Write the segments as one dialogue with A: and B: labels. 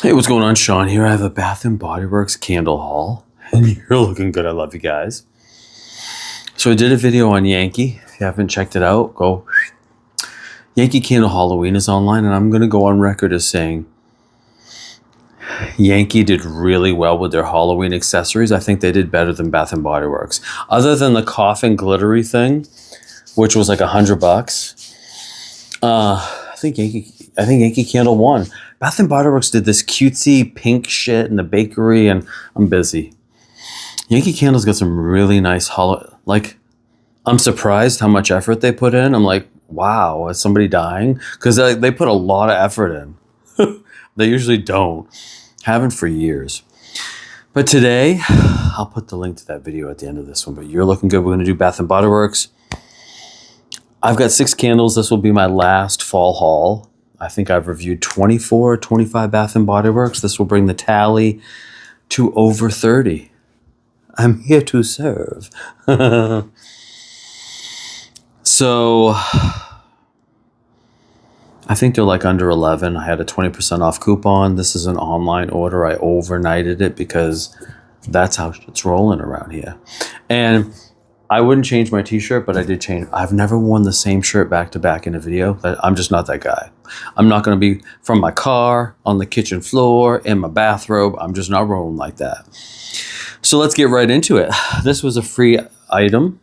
A: Hey, what's going on? Shawn here. I have a Bath and Body Works candle haul, and you're looking good. I love you guys. So I did a video on Yankee. If you haven't checked it out, go. Yankee Candle Halloween is online, and I'm going to go on record as saying Yankee did really well with their Halloween accessories. I think they did better than Bath and Body Works. Other than the coffin glittery thing, which was like $100. I think Yankee Candle won. Bath and Body Works did this cutesy pink shit in the bakery, and I'm busy. Yankee Candle's got some really nice I'm surprised how much effort they put in. I'm like, wow, is somebody dying? Because they put a lot of effort in. They usually don't. Haven't for years. But today, I'll put the link to that video at the end of this one, but you're looking good. We're going to do Bath and Body Works. I've got 6 candles. This will be my last fall haul. I think I've reviewed 24, 25 Bath and Body Works. This will bring the tally to over 30. I'm here to serve. So, I think they're like under 11. I had a 20% off coupon. This is an online order. I overnighted it because that's how it's rolling around here. And I wouldn't change my t-shirt, but I did change. I've never worn the same shirt back to back in a video. I'm just not that guy. I'm not going to be from my car, on the kitchen floor, in my bathrobe. I'm just not rolling like that. So let's get right into it. This was a free item.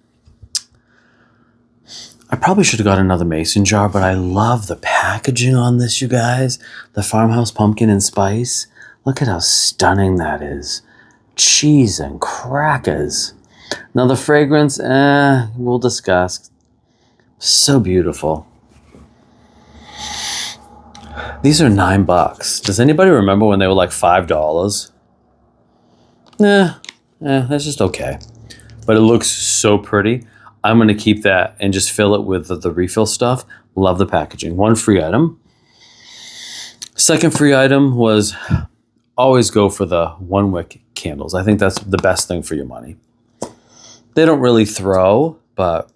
A: I probably should have got another mason jar, but I love the packaging on this, you guys. The Farmhouse pumpkin and spice. Look at how stunning that is. Cheese and crackers. Now the fragrance, we'll discuss. So beautiful. These are $9. Does anybody remember when they were like $5? That's just okay. But it looks so pretty. I'm going to keep that and just fill it with the refill stuff. Love the packaging. One free item. Second free item was always go for the one wick candles. I think that's the best thing for your money. They don't really throw, but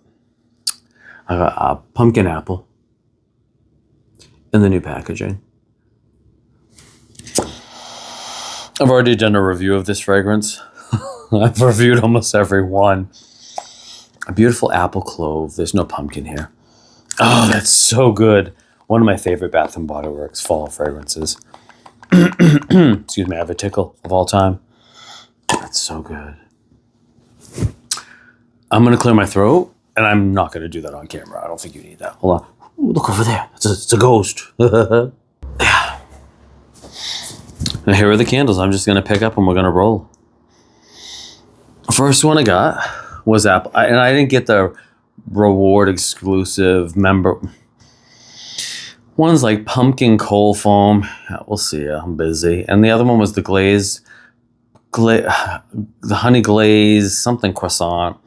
A: I got a pumpkin apple in the new packaging. I've already done a review of this fragrance. I've reviewed almost every one. A beautiful apple clove. There's no pumpkin here. Oh, that's so good. One of my favorite Bath and Body Works fall fragrances. Excuse me, I have a tickle of all time. That's so good. I'm going to clear my throat, and I'm not going to do that on camera. I don't think you need that. Hold on. Ooh, look over there. It's a ghost. Yeah. Now here are the candles. I'm just going to pick up, and we're going to roll. First one I got was apple. And I didn't get the reward exclusive member. One's like pumpkin cold foam. We'll see. I'm busy. And the other one was the the honey glaze, something croissant.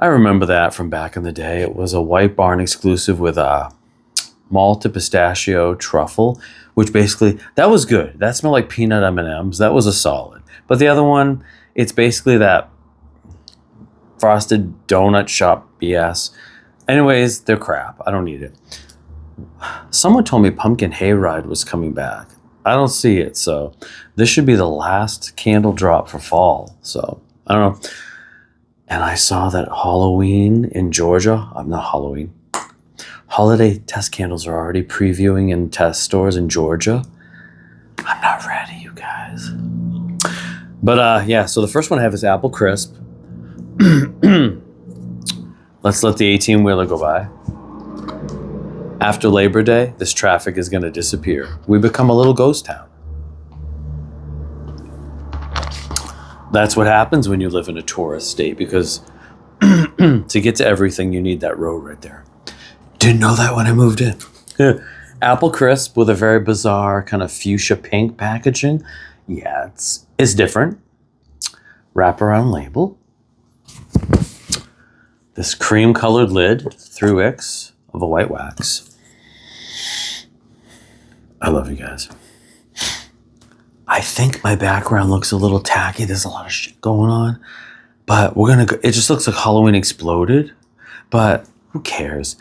A: I remember that from back in the day. It was a White Barn exclusive with a malted pistachio truffle, which basically, that was good. That smelled like peanut M&Ms. That was a solid. But the other one, it's basically that frosted donut shop BS. Anyways, they're crap. I don't need it. Someone told me Pumpkin Hayride was coming back. I don't see it, so this should be the last candle drop for fall. So, I don't know. And I saw that Halloween in Georgia, not Halloween, holiday test candles are already previewing in test stores in Georgia. I'm not ready, you guys. But yeah, so the first one I have is Apple Crisp. Let's let the 18-wheeler go by. After Labor Day, this traffic is going to disappear. We become a little ghost town. That's what happens when you live in a tourist state, because to get to everything, you need that road right there. Didn't know that when I moved in. Apple Crisp with a very bizarre kind of fuchsia pink packaging. Yeah, it's different. Wraparound label. This cream colored lid through X of a white wax. I love you guys. I think my background looks a little tacky. There's a lot of shit going on. But we're going to go. It just looks like Halloween exploded. But who cares?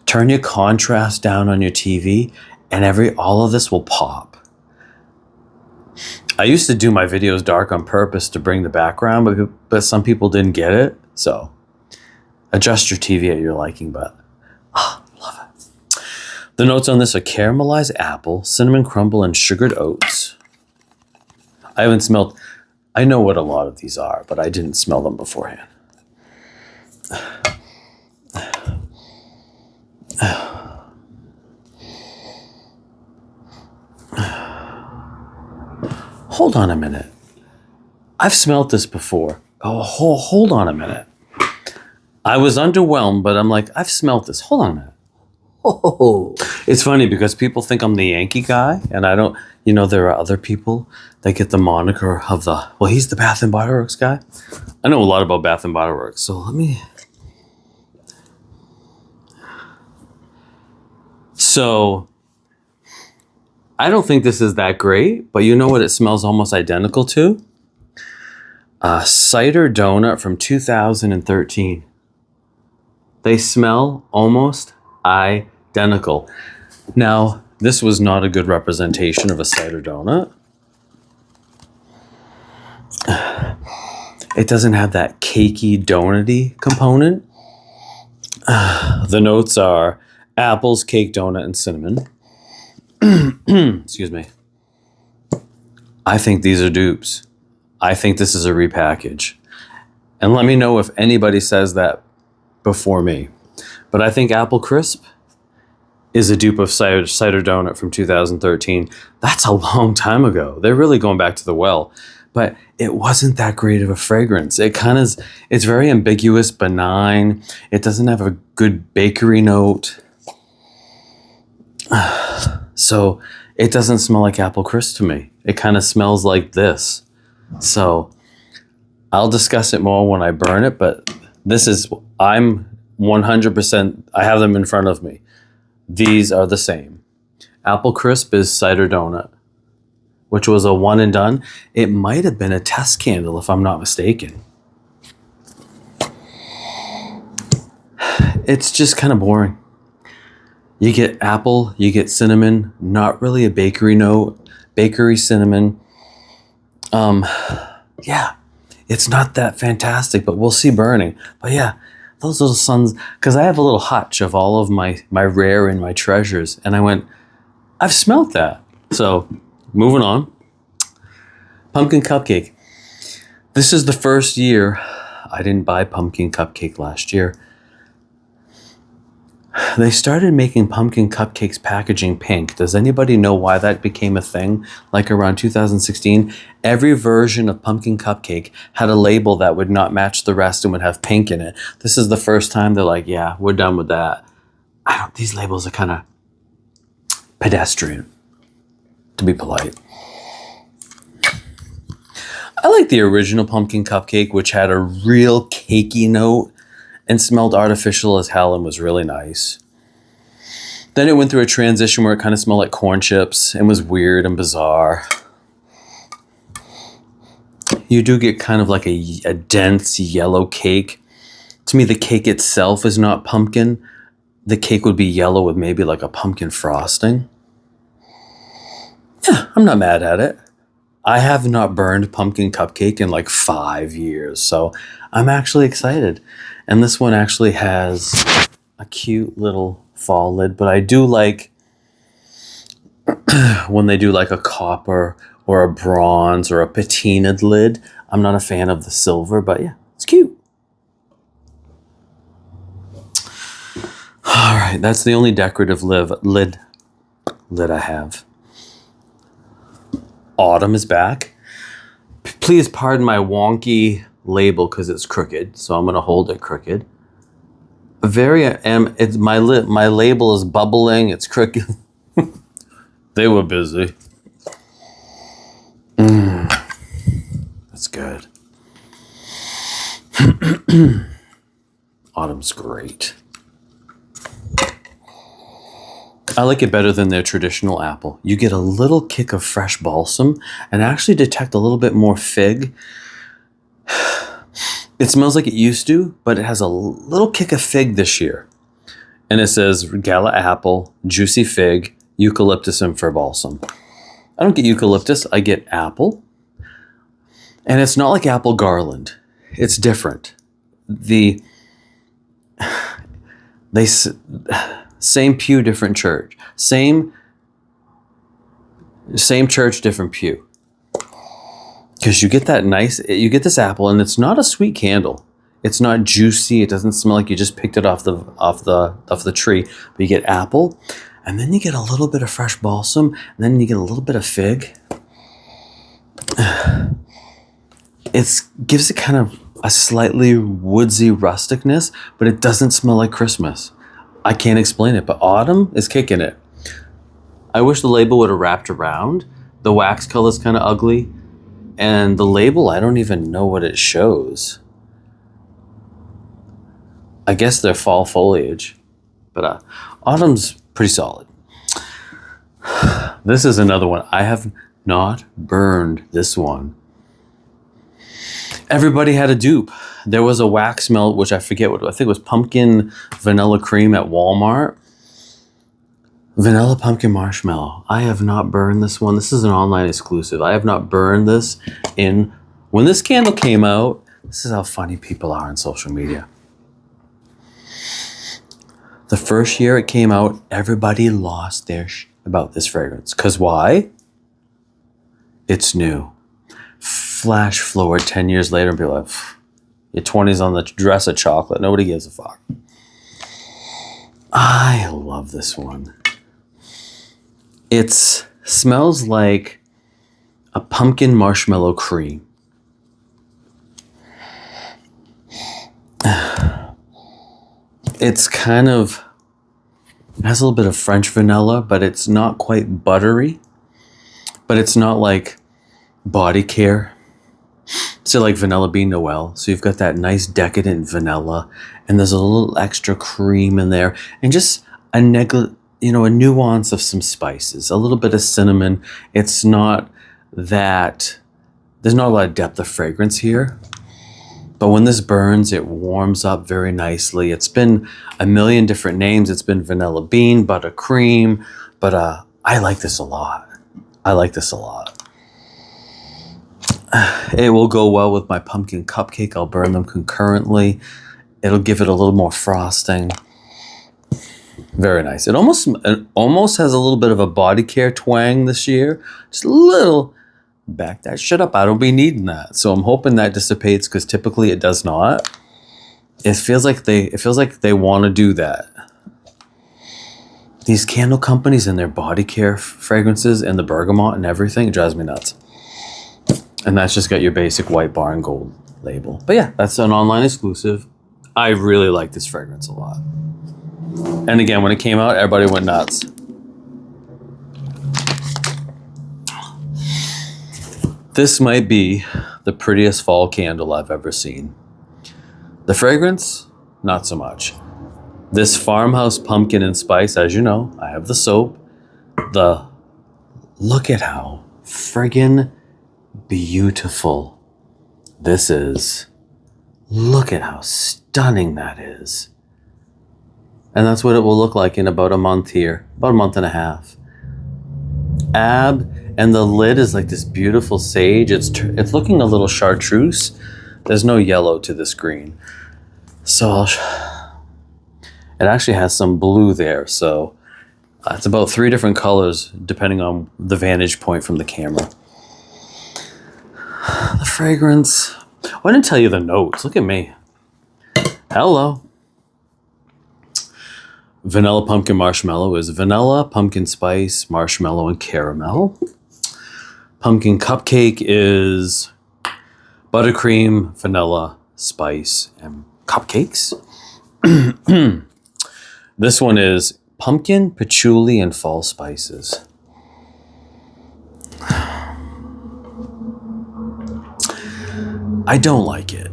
A: Turn your contrast down on your TV and all of this will pop. I used to do my videos dark on purpose to bring the background, but some people didn't get it. So adjust your TV at your liking, but love it. The notes on this are caramelized apple, cinnamon crumble, and sugared oats. I haven't smelled, I know what a lot of these are, but I didn't smell them beforehand. Hold on a minute. I've smelled this before. Oh, hold on a minute. I was underwhelmed, but I'm like, I've smelled this. Hold on a minute. Oh, it's funny because people think I'm the Yankee guy, and I don't, there are other people that get the moniker of he's the Bath and Body Works guy. I know a lot about Bath and Body Works, so So, I don't think this is that great, but you know what it smells almost identical to? A cider donut from 2013. They smell almost identical. Now, this was not a good representation of a cider donut. It doesn't have that cakey, donut-y component. The notes are apples, cake, donut, and cinnamon. Excuse me. I think these are dupes. I think this is a repackage. And let me know if anybody says that before me. But I think Apple Crisp is a dupe of cider donut from 2013. That's a long time ago. They're really going back to the well. But it wasn't that great of a fragrance. It's very ambiguous, benign. It doesn't have a good bakery note. So it doesn't smell like Apple Crisp to me. It kind of smells like this. So I'll discuss it more when I burn it, but I'm 100%, I have them in front of me. These are the same. Apple Crisp is cider donut, which was a one and done. It might have been a test candle if I'm not mistaken. It's just kind of boring. You get apple, you get cinnamon, not really a bakery note, bakery cinnamon. Yeah, it's not that fantastic, but we'll see burning. But yeah, those little suns, because I have a little hutch of all of my rare and my treasures. And I went, I've smelled that. So moving on. Pumpkin cupcake. This is the first year I didn't buy pumpkin cupcake last year. They started making pumpkin cupcakes packaging pink. Does anybody know why that became a thing? Like around 2016, every version of pumpkin cupcake had a label that would not match the rest and would have pink in it. This is the first time they're like, yeah, we're done with that. These labels are kind of pedestrian, to be polite. I like the original pumpkin cupcake, which had a real cakey note and smelled artificial as hell and was really nice. Then it went through a transition where it kind of smelled like corn chips and was weird and bizarre. You do get kind of like a dense yellow cake. To me, the cake itself is not pumpkin. The cake would be yellow with maybe like a pumpkin frosting. Yeah, I'm not mad at it. I have not burned pumpkin cupcake in like 5 years, so I'm actually excited. And this one actually has a cute little fall lid, but I do like when they do like a copper or a bronze or a patinaed lid. I'm not a fan of the silver, but yeah, it's cute. All right, that's the only decorative lid I have. Autumn is back. Please pardon my wonky label because it's crooked, so I'm going to hold it crooked. It's my label is bubbling. It's crooked. They were busy. That's good. Autumn's great. I like it better than their traditional apple. You get a little kick of fresh balsam and actually detect a little bit more fig. It smells like it used to, but it has a little kick of fig this year. And it says Gala apple, juicy fig, eucalyptus, and fir balsam. I don't get eucalyptus, I get apple. And it's not like apple garland. It's different. They same pew, different church. Same church, different pew. Because you get this apple, and it's not a sweet candle. It's not juicy. It doesn't smell like you just picked it off the tree. But you get apple, and then you get a little bit of fresh balsam, and then you get a little bit of fig. It gives it kind of a slightly woodsy rusticness, but it doesn't smell like Christmas. I can't explain it, but autumn is kicking it. I wish the label would have wrapped around. The wax color is kind of ugly. And the label, I don't even know what it shows. I guess they're fall foliage. But autumn's pretty solid. This is another one. I have not burned this one. Everybody had a dupe. There was a wax melt, which I forget what, I think it was pumpkin vanilla cream at Walmart. Vanilla pumpkin marshmallow. I have not burned this one. This is an online exclusive. I have not burned this when this candle came out. This is how funny people are on social media. The first year it came out, everybody lost their about this fragrance. Because why? It's new. Flash forward 10 years later and be like, your 20s on the dress of chocolate. Nobody gives a fuck. I love this one. It smells like a pumpkin marshmallow cream. It's kind of, it has a little bit of French vanilla, but it's not quite buttery. But it's not like body care. So like Vanilla Bean Noel. So you've got that nice decadent vanilla, and there's a little extra cream in there, and just a nuance of some spices, a little bit of cinnamon. It's not that, there's not a lot of depth of fragrance here. But when this burns, it warms up very nicely. It's been a million different names. It's been vanilla bean, buttercream, but I like this a lot. It will go well with my pumpkin cupcake. I'll burn them concurrently. It'll give it a little more frosting. Very nice. It almost has a little bit of a body care twang this year. Just a little. Back that shit up. I don't be needing that. So I'm hoping that dissipates, because typically it does not. It feels like they want to do that. These candle companies and their body care fragrances and the bergamot and everything, it drives me nuts. And that's just got your basic white bar and gold label. But yeah, that's an online exclusive. I really like this fragrance a lot. And again, when it came out, everybody went nuts. This might be the prettiest fall candle I've ever seen. The fragrance, not so much. This Farmhouse pumpkin and spice, as you know, I have the soap. Look at how friggin' beautiful this is. Look at how stunning that is. And that's what it will look like in about a month here, about a month and a half. And the lid is like this beautiful sage. It's looking a little chartreuse. There's no yellow to this green. So it actually has some blue there. So it's about 3 different colors depending on the vantage point from the camera. The fragrance. Oh, I didn't tell you the notes. Look at me. Hello. Vanilla pumpkin marshmallow is vanilla, pumpkin spice, marshmallow, and caramel. Pumpkin cupcake is buttercream, vanilla, spice, and cupcakes. This one is pumpkin, patchouli, and fall spices. I don't like it.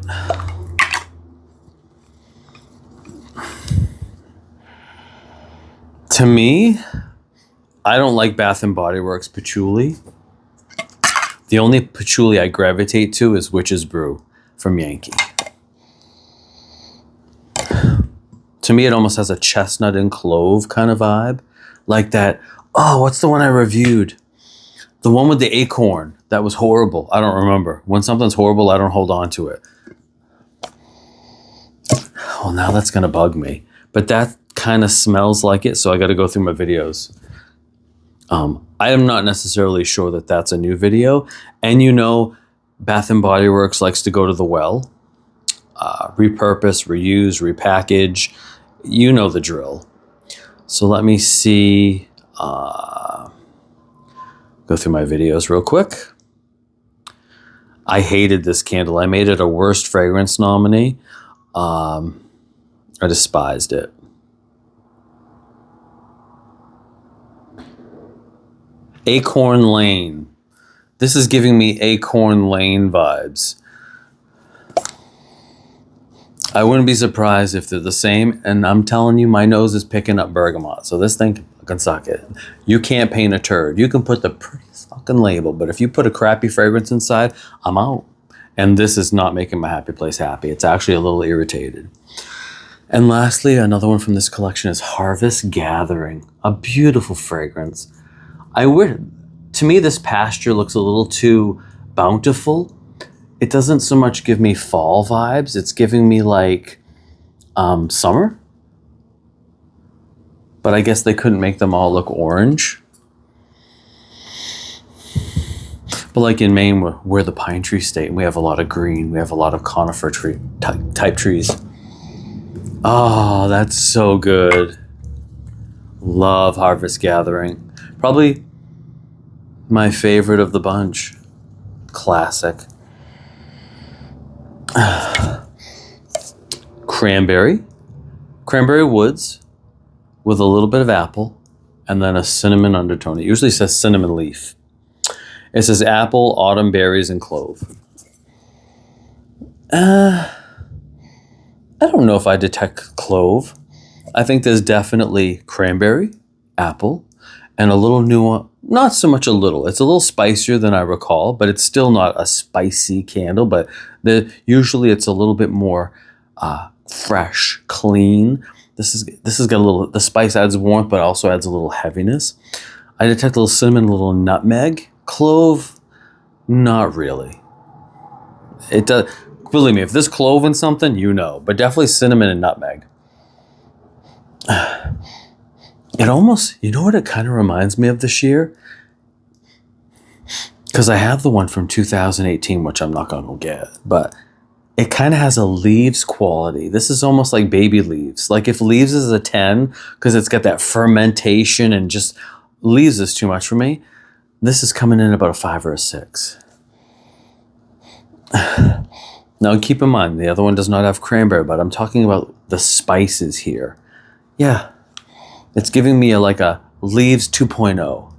A: To me, I don't like Bath & Body Works patchouli. The only patchouli I gravitate to is Witch's Brew from Yankee. To me, it almost has a chestnut and clove kind of vibe. Like that, oh, what's the one I reviewed? The one with the acorn, that was horrible. I don't remember. When something's horrible, I don't hold on to it. Well, now that's going to bug me. But that kind of smells like it, so I got to go through my videos. I am not necessarily sure that that's a new video. And you know, Bath & Body Works likes to go to the well. Repurpose, reuse, repackage. You know the drill. So let me see. Go through my videos real quick. I hated this candle. I made it a worst fragrance nominee. I despised it. Acorn Lane. This is giving me Acorn Lane vibes. I wouldn't be surprised if they're the same, and I'm telling you, my nose is picking up bergamot, so this thing can suck it. You can't paint a turd. You can put the prettiest fucking label, but if you put a crappy fragrance inside, I'm out. And this is not making my happy place happy. It's actually a little irritated. And lastly, another one from this collection is Harvest Gathering. A beautiful fragrance. To me, this pasture looks a little too bountiful. It doesn't so much give me fall vibes. It's giving me like summer. But I guess they couldn't make them all look orange. But like in Maine, we're the pine tree state, and we have a lot of green. We have a lot of conifer type trees. Oh, that's so good. Love Harvest Gathering. Probably my favorite of the bunch. Classic. Cranberry woods with a little bit of apple and then a cinnamon undertone. It usually says cinnamon leaf. It says apple, autumn berries, and clove. I don't know if I detect clove. I think there's definitely cranberry, apple, and a little nuance. Not so much a little. It's a little spicier than I recall, but it's still not a spicy candle. But usually it's a little bit more fresh, clean. This has got a little. The spice adds warmth, but also adds a little heaviness. I detect a little cinnamon, a little nutmeg, clove. Not really. It does. Believe me, if there's clove in something, you know. But definitely cinnamon and nutmeg. It almost, you know what it kind of reminds me of this year? Because I have the one from 2018, which I'm not going to get. But it kind of has a leaves quality. This is almost like baby leaves. Like if leaves is a 10, because it's got that fermentation and just leaves is too much for me. This is coming in about a 5 or a 6. Now keep in mind, the other one does not have cranberry, but I'm talking about the spices here. Yeah. It's giving me like a leaves 2.0.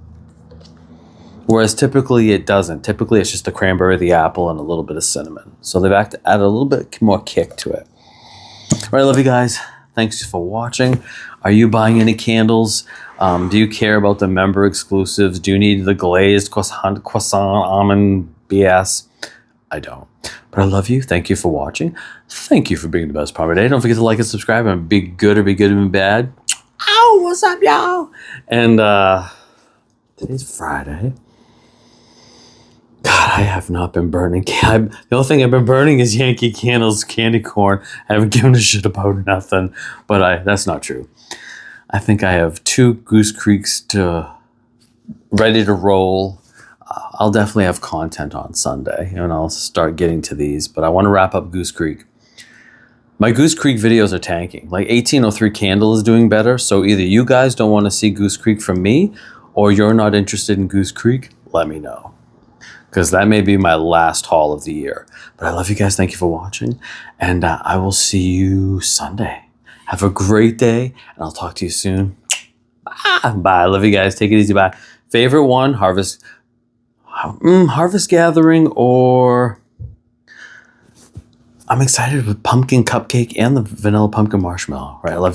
A: Whereas typically it doesn't. Typically it's just the cranberry, the apple, and a little bit of cinnamon. So they've added a little bit more kick to it. All right, love you guys. Thanks for watching. Are you buying any candles? Do you care about the member exclusives? Do you need the glazed croissant almond BS? I don't. But I love you. Thank you for watching. Thank you for being the best part of my day. Don't forget to like and subscribe and be good or be good and be bad. Ow, what's up, y'all? And today's Friday. God, I have not been burning. The only thing I've been burning is Yankee candles, candy corn. I haven't given a shit about nothing. But that's not true. I think I have 2 Goose Creeks ready to roll. I'll definitely have content on Sunday, and I'll start getting to these. But I want to wrap up Goose Creek. My Goose Creek videos are tanking. Like 1803 Candle is doing better. So either you guys don't want to see Goose Creek from me, or you're not interested in Goose Creek, let me know. Because that may be my last haul of the year. But I love you guys. Thank you for watching. And I will see you Sunday. Have a great day. And I'll talk to you soon. Bye. I love you guys. Take it easy. Bye. Favorite one, Harvest Gathering, or I'm excited with pumpkin cupcake and the vanilla pumpkin marshmallow. Right. I love you.